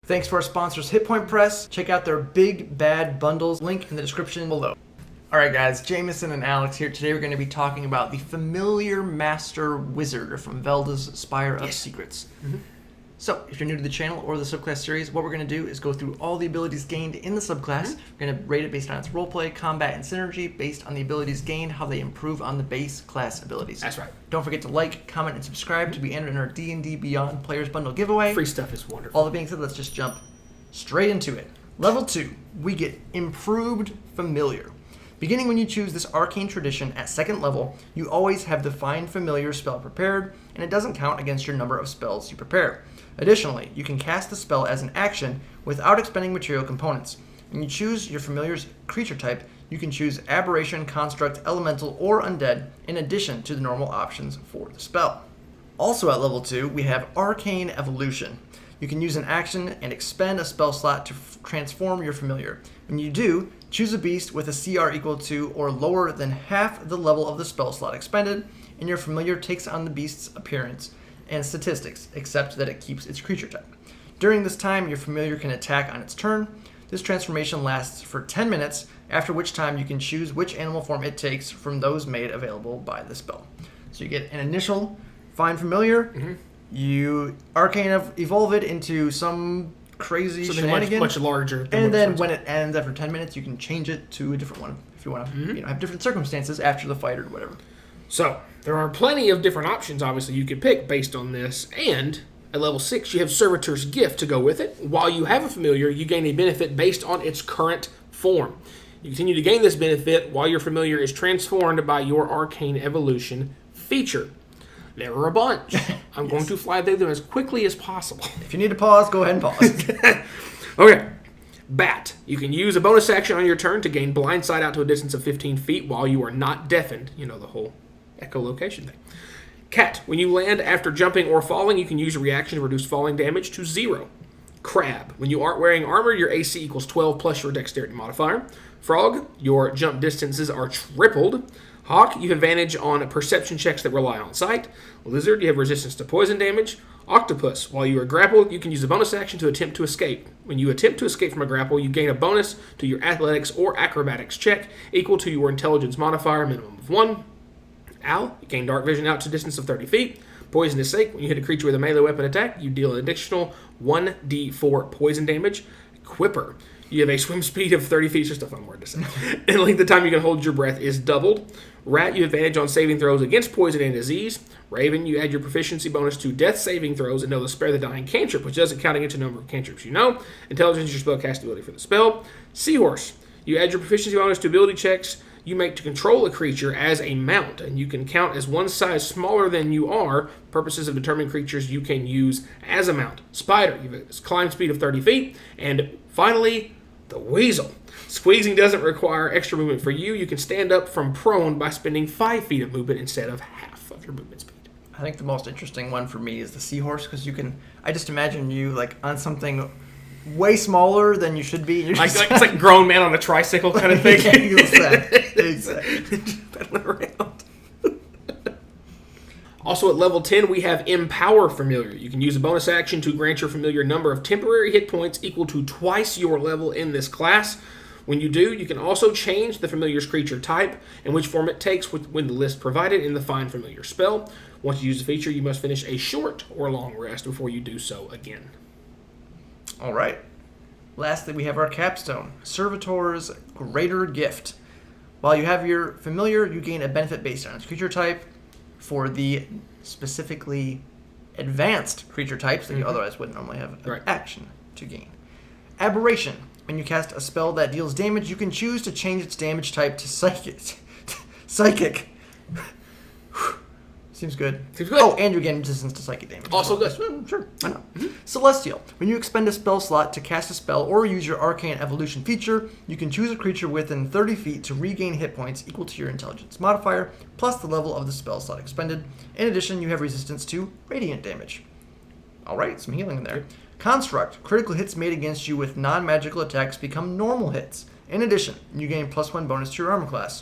Thanks to our sponsors, Hit Point Press. Check out their Big Bad Bundles, link in the description below. Alright guys, Jameson and Alex here. Today we're going to be talking about the Familiar Master Wizard from Valda's Spire of Secrets. So, if you're new to the channel or the subclass series, what we're going to do is go through all the abilities gained in the subclass. We're going to rate it based on its roleplay, combat, and synergy, based on the abilities gained, how they improve on the base class abilities. That's right. Don't forget to like, comment, and subscribe to be entered in our D&D Beyond Players Bundle giveaway. Free stuff is wonderful. All that being said, let's just jump straight into it. Level 2, we get Improved Familiar. Beginning when you choose this arcane tradition at 2nd level, you always have the Find Familiar spell prepared, and it doesn't count against your number of spells you prepare. Additionally, you can cast the spell as an action without expending material components. When you choose your familiar's creature type, you can choose Aberration, Construct, Elemental, or Undead in addition to the normal options for the spell. Also at level 2, we have Arcane Evolution. You can use an action and expend a spell slot to transform your familiar. When you do, choose a beast with a CR equal to or lower than half the level of the spell slot expended, and your familiar takes on the beast's appearance and statistics, except that it keeps its creature type. During this time, your familiar can attack on its turn. This transformation lasts for 10 minutes, after which time you can choose which animal form it takes from those made available by the spell. So you get an initial Find Familiar, you arcane evolve it into some crazy shenanigan, much larger. And then when it ends after 10 minutes, you can change it to a different one if you want to have different circumstances after the fight or whatever. So, there are plenty of different options, obviously, you could pick based on this. And at level 6, you have Servitor's Gift to go with it. While you have a familiar, you gain a benefit based on its current form. You continue to gain this benefit while your familiar is transformed by your Arcane Evolution feature. There are a bunch. I'm going to fly through them as quickly as possible. If you need to pause, go ahead and pause. Okay. Bat. You can use a bonus action on your turn to gain blindside out to a distance of 15 feet while you are not deafened. You know, the whole echolocation thing. Cat. When you land after jumping or falling, you can use a reaction to reduce falling damage to 0. Crab. When you aren't wearing armor, your AC equals 12 plus your dexterity modifier. Frog. Your jump distances are tripled. Hawk, you have advantage on perception checks that rely on sight. Lizard, you have resistance to poison damage. Octopus, while you are grappled, you can use a bonus action to attempt to escape. When you attempt to escape from a grapple, you gain a bonus to your athletics or acrobatics check equal to your intelligence modifier, minimum of 1. Owl, you gain dark vision out to a distance of 30 feet. Poisonous Snake, when you hit a creature with a melee weapon attack, you deal an additional 1d4 poison damage. Quipper, you have a swim speed of 30 feet. It's just a fun word to say. And length of time you can hold your breath is doubled. Rat, you have advantage on saving throws against poison and disease. Raven, you add your proficiency bonus to death saving throws and know the Spare the Dying cantrip, which doesn't count against the number of cantrips you know. Intelligence is your spellcast ability for the spell. Seahorse, you add your proficiency bonus to ability checks you make to control a creature as a mount, and you can count as one size smaller than you are, purposes of determining creatures you can use as a mount. Spider, you have a climb speed of 30 feet. And finally, the Weasel. Squeezing doesn't require extra movement for you. You can stand up from prone by spending 5 feet of movement instead of half of your movement speed. I think the most interesting one for me is the Seahorse, because you can, I just imagine you like on something way smaller than you should be. You're Like it's like grown man on a tricycle kind of thing. Exactly. Pedaling around. Also at level 10, we have Empower Familiar. You can use a bonus action to grant your familiar number of temporary hit points equal to twice your level in this class. When you do, you can also change the familiar's creature type and which form it takes when the list provided in the Find Familiar spell. Once you use the feature, you must finish a short or long rest before you do so again. All right. Lastly, we have our capstone, Servitor's Greater Gift. While you have your familiar, you gain a benefit based on its creature type. For the specifically advanced creature types that you otherwise wouldn't normally have an action to gain. Aberration. When you cast a spell that deals damage, you can choose to change its damage type to psychic. Psychic. Seems good. Oh, and you gain resistance to psychic damage. Also good. Sure, why not? Celestial. When you expend a spell slot to cast a spell or use your Arcane Evolution feature, you can choose a creature within 30 feet to regain hit points equal to your intelligence modifier, plus the level of the spell slot expended. In addition, you have resistance to radiant damage. Alright, some healing in there. Construct. Critical hits made against you with non-magical attacks become normal hits. In addition, you gain +1 bonus to your armor class.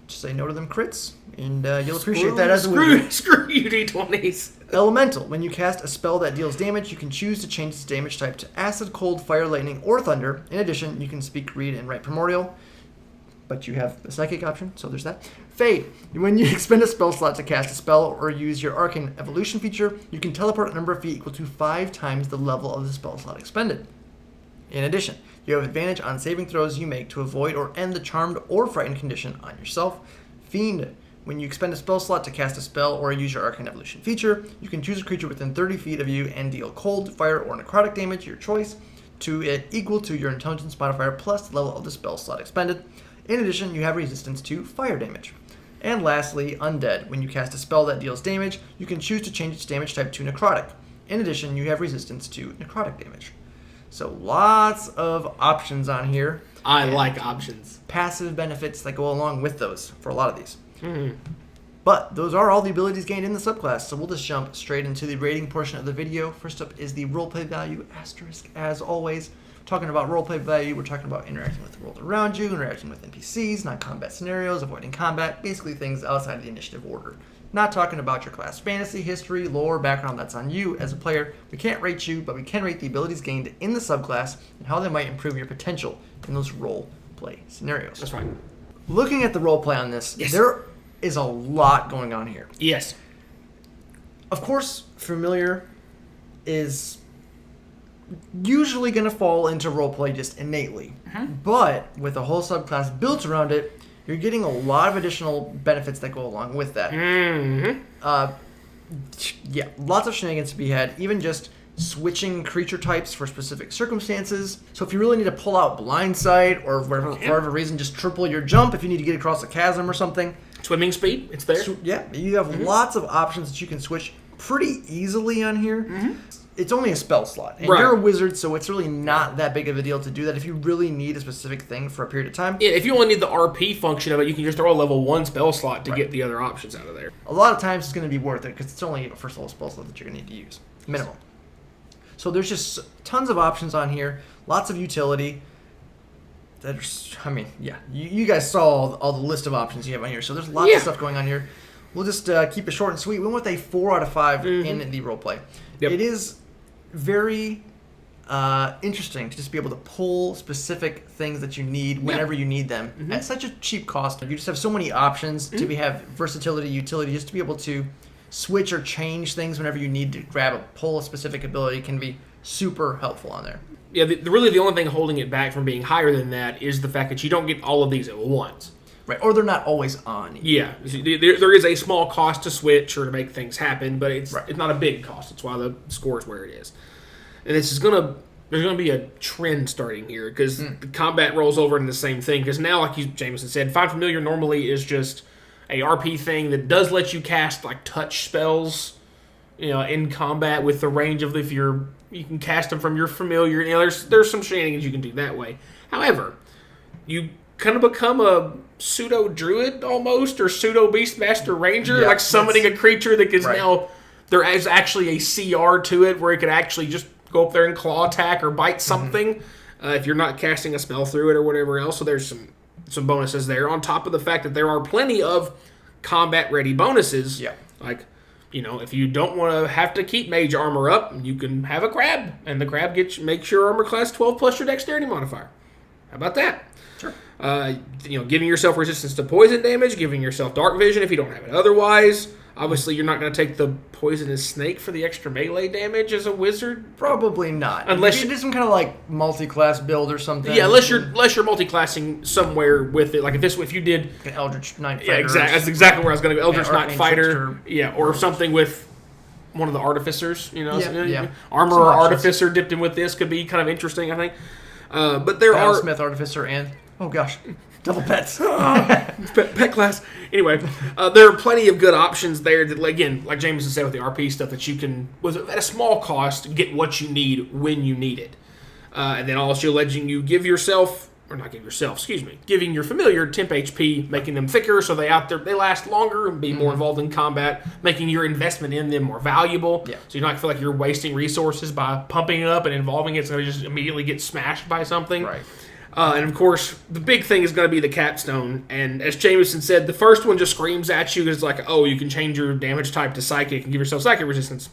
Just say no to them crits, and you'll appreciate that as a wizard. Screw you, D20s. Elemental. When you cast a spell that deals damage, you can choose to change its damage type to Acid, Cold, Fire, Lightning, or Thunder. In addition, you can speak, read, and write Primordial, but you have the Psychic option, so there's that. Fade. When you expend a spell slot to cast a spell or use your Arcane Evolution feature, you can teleport a number of feet equal to 5 times the level of the spell slot expended. In addition, you have advantage on saving throws you make to avoid or end the charmed or frightened condition on yourself. Fiend. When you expend a spell slot to cast a spell or use your Arcane Evolution feature, you can choose a creature within 30 feet of you and deal cold, fire, or necrotic damage, your choice, to it equal to your intelligence modifier plus the level of the spell slot expended. In addition, you have resistance to fire damage. And lastly, Undead. When you cast a spell that deals damage, you can choose to change its damage type to necrotic. In addition, you have resistance to necrotic damage. So lots of options on here. I like options. Passive benefits that go along with those for a lot of these. Mm-hmm. But those are all the abilities gained in the subclass, so we'll just jump straight into the rating portion of the video. First up is the roleplay value asterisk. As always, talking about roleplay value, we're talking about interacting with the world around you, interacting with NPCs, non-combat scenarios, avoiding combat, basically things outside of the initiative order. Not talking about your class fantasy, history, lore, background. That's on you as a player. We can't rate you, but we can rate the abilities gained in the subclass and how they might improve your potential in those roleplay scenarios. That's right. Looking at the roleplay on this, there is a lot going on here. Yes. Of course, Familiar is usually going to fall into roleplay just innately. But with a whole subclass built around it, you're getting a lot of additional benefits that go along with that. Lots of shenanigans to be had, even just switching creature types for specific circumstances. So if you really need to pull out Blindside or for whatever reason, just triple your jump if you need to get across a chasm or something. Swimming speed, it's there. So, you have lots of options that you can switch pretty easily on here. It's only a spell slot. And you're a wizard, so it's really not that big of a deal to do that if you really need a specific thing for a period of time. Yeah, if you only need the RP function of it, you can just throw a level 1 spell slot to get the other options out of there. A lot of times it's going to be worth it because it's only a first level spell slot that you're going to need to use. Minimum. So there's just tons of options on here. Lots of utility. You guys saw all the list of options you have on here. So there's lots of stuff going on here. We'll just keep it short and sweet. We went with a 4 out of 5 in the roleplay. It is very interesting to just be able to pull specific things that you need whenever you need them at such a cheap cost. You just have so many options to have versatility, utility, just to be able to switch or change things whenever you need to pull a specific ability can be super helpful on there. Yeah, really the only thing holding it back from being higher than that is the fact that you don't get all of these at once. Right, or they're not always on. Yeah, there is a small cost to switch or to make things happen, but it's not a big cost. That's why the score is where it is. And there's going to be a trend starting here because the combat rolls over into the same thing. Because now, like Jameson said, Find Familiar normally is just a RP thing that does let you cast like touch spells, in combat with the range of you can cast them from your familiar. There's some shenanigans you can do that way. However, you kind of become a pseudo druid almost, or pseudo beastmaster ranger, like summoning a creature that is now there is actually a CR to it where it could actually just go up there and claw attack or bite something if you're not casting a spell through it or whatever else. So there's some bonuses there on top of the fact that there are plenty of combat ready bonuses. Yeah, like. If you don't want to have to keep mage armor up, you can have a crab, and the crab makes your armor class 12 plus your dexterity modifier. How about that? Sure. Giving yourself resistance to poison damage, giving yourself dark vision if you don't have it otherwise. Obviously, you're not going to take the poisonous snake for the extra melee damage as a wizard. Probably not. Unless you do some kind of like multi-class build or something. Yeah, unless you're multi-classing somewhere with it. Like if you did an Eldritch Knight Fighter. Yeah, exactly. That's exactly where I was going to go. Eldritch Knight Fighter. Or something with one of the artificers. Armor or artificer dipped in with this could be kind of interesting, I think. But there are Smith artificer and double pets. Pet class. Anyway, there are plenty of good options there that, again, like Jameson said with the RP stuff, that you can, at a small cost, get what you need when you need it. And then also letting you giving your familiar temp HP, making them thicker so they last longer and be more involved in combat, making your investment in them more valuable. Yeah. So you don't feel like you're wasting resources by pumping it up and involving it so it just immediately gets smashed by something. Right. And of course, the big thing is going to be the capstone. And as Jameson said, the first one just screams at you is like, oh, you can change your damage type to psychic and give yourself psychic resistance.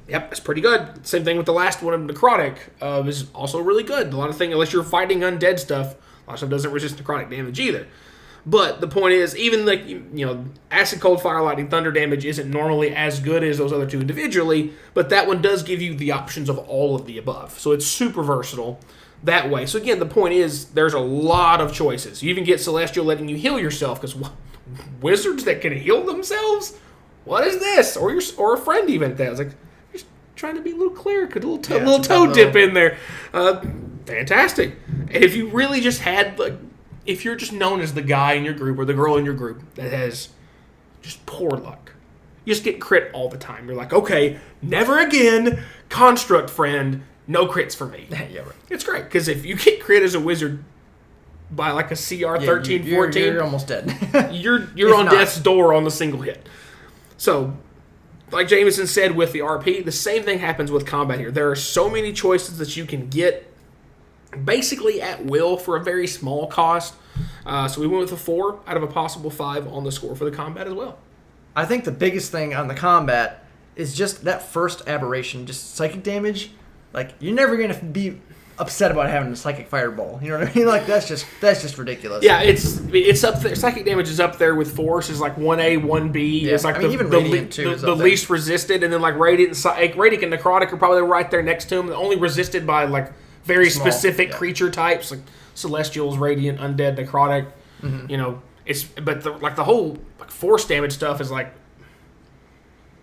Yep, that's pretty good. Same thing with the last one of necrotic is also really good. A lot of things, unless you're fighting undead stuff, a lot of stuff doesn't resist necrotic damage either. But the point is, even like, acid, cold, fire, lightning, thunder damage isn't normally as good as those other two individually, but that one does give you the options of all of the above. So it's super versatile that way. So again, the point is, there's a lot of choices. You even get Celestial letting you heal yourself, because wizards that can heal themselves? What is this? Or a friend even at that. I was like, just trying to be a little cleric, a little toe dip in there. Fantastic. And if you really just had, like, if you're just known as the guy in your group or the girl in your group that has just poor luck, you just get crit all the time. You're like, okay, never again, construct friend, no crits for me. Yeah, right. It's great, because if you get crit as a wizard by like a CR 13, 14, you're almost dead. you're on death's door on the single hit. So, like Jameson said with the RP, the same thing happens with combat here. There are so many choices that you can get basically at will for a very small cost. So we went with a 4 out of a possible 5 on the score for the combat as well. I think the biggest thing on the combat is just that first aberration, just psychic damage. Like, you're never going to be upset about having a psychic fireball. You know what I mean? Like, that's just ridiculous. Yeah, it's up there. Psychic damage is up there with force. Is like 1A, 1B. Yeah. It's like even Radiant too is the up there. least resisted, and then like Radiant and Necrotic are probably right there next to them. Only resisted by like very specific creature types, like Celestials, Radiant, Undead, Necrotic. Mm-hmm. The whole like force damage stuff is like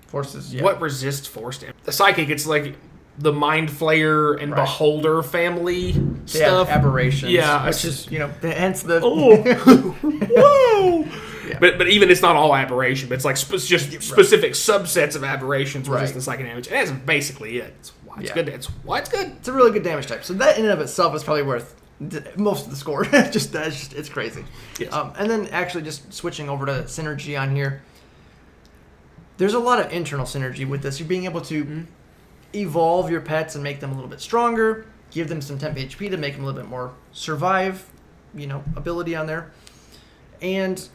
forces. Yeah. What resists force damage? The Psychic, it's like the Mind Flayer and Beholder family stuff. Aberrations. Yeah. Which is, hence the... Whoa! Yeah. But even it's not all aberration, but it's like just specific subsets of aberrations resist the psychic damage. And that's basically it. It's why it's good. It's why it's good. It's a really good damage type. So that in and of itself is probably worth most of the score. It's crazy. Yes. And then actually just switching over to synergy on here. There's a lot of internal synergy with this. You're being able to evolve your pets and make them a little bit stronger, give them some temp HP to make them a little bit more survive, ability on there. And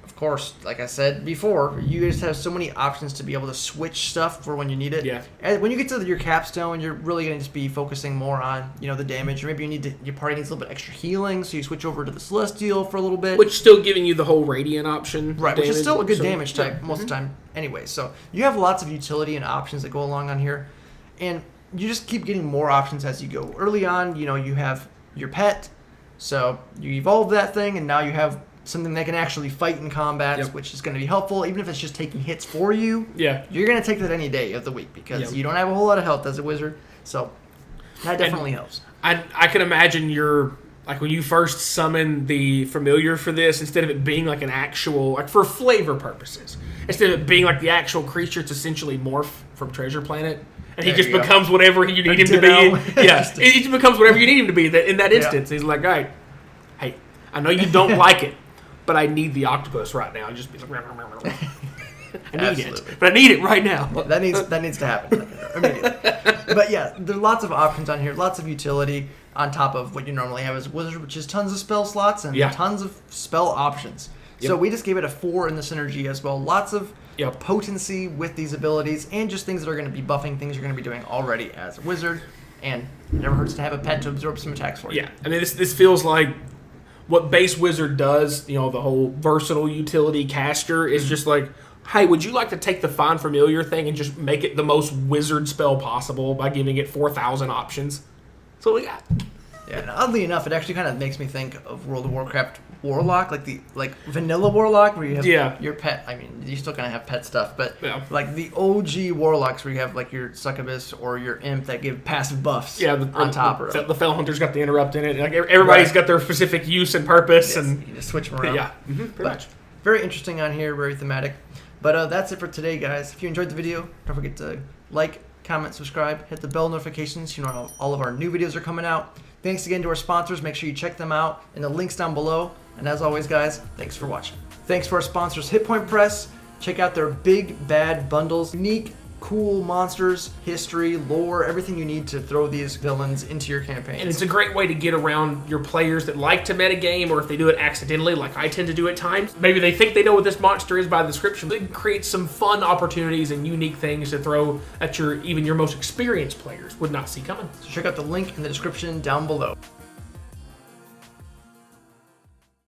of course, like I said before, you just have so many options to be able to switch stuff for when you need it. Yeah. And when you get to your capstone, you're really going to just be focusing more on, the damage. Or maybe your party needs a little bit extra healing, so you switch over to the Celestial for a little bit. Which still giving you the whole Radiant option. Right, which is still a good damage type most of the time anyway. So you have lots of utility and options that go along on here. And you just keep getting more options as you go. Early on, you have your pet. So you evolve that thing, and now you have something that can actually fight in combat, which is going to be helpful, even if it's just taking hits for you. Yeah. You're going to take that any day of the week because you don't have a whole lot of health as a wizard. So that definitely helps. I can imagine like when you first summon the familiar for this, instead of it being like an actual, like for flavor purposes, instead of it being like the actual creature, it's essentially Morph from Treasure Planet. And he just becomes whatever you need him to be. Yeah, he just becomes whatever you need him to be in that instance. He's like, all right, hey, I know you don't like it, but I need the octopus right now. Just be like, I need it, but I need it right now. That needs to happen immediately. But yeah, there are lots of options on here, lots of utility on top of what you normally have as a wizard, which is tons of spell slots and tons of spell options. So we just gave it a 4 in the synergy as well. Lots of potency with these abilities and just things that are going to be buffing things you're going to be doing already as a wizard. And it never hurts to have a pet to absorb some attacks for you. Yeah, I mean, this feels like what base wizard does, the whole versatile utility caster is just like, hey, would you like to take the Find Familiar thing and just make it the most wizard spell possible by giving it 4,000 options? That's what we got. Yeah, and oddly enough, it actually kind of makes me think of World of Warcraft Warlock, like vanilla Warlock, where you have your pet. I mean, you still kind of have pet stuff, but like the OG Warlocks, where you have like your Succubus or your Imp that give passive buffs on top. The Fell Hunter's got the interrupt in it. Like everybody's got their specific use and purpose, and you just switch them around. Yeah, pretty much. Very interesting on here, very thematic. But that's it for today, guys. If you enjoyed the video, don't forget to like, comment, subscribe, hit the bell notifications. You know all of our new videos are coming out. Thanks again to our sponsors. Make sure you check them out in the links down below. And as always, guys, thanks for watching. Thanks for our sponsors, Hit Point Press. Check out their big bad bundles, unique cool monsters, history, lore, everything you need to throw these villains into your campaigns. And it's a great way to get around your players that like to metagame, or if they do it accidentally, like I tend to do at times. Maybe they think they know what this monster is by the description. It creates some fun opportunities and unique things to throw at even your most experienced players would not see coming. So check out the link in the description down below.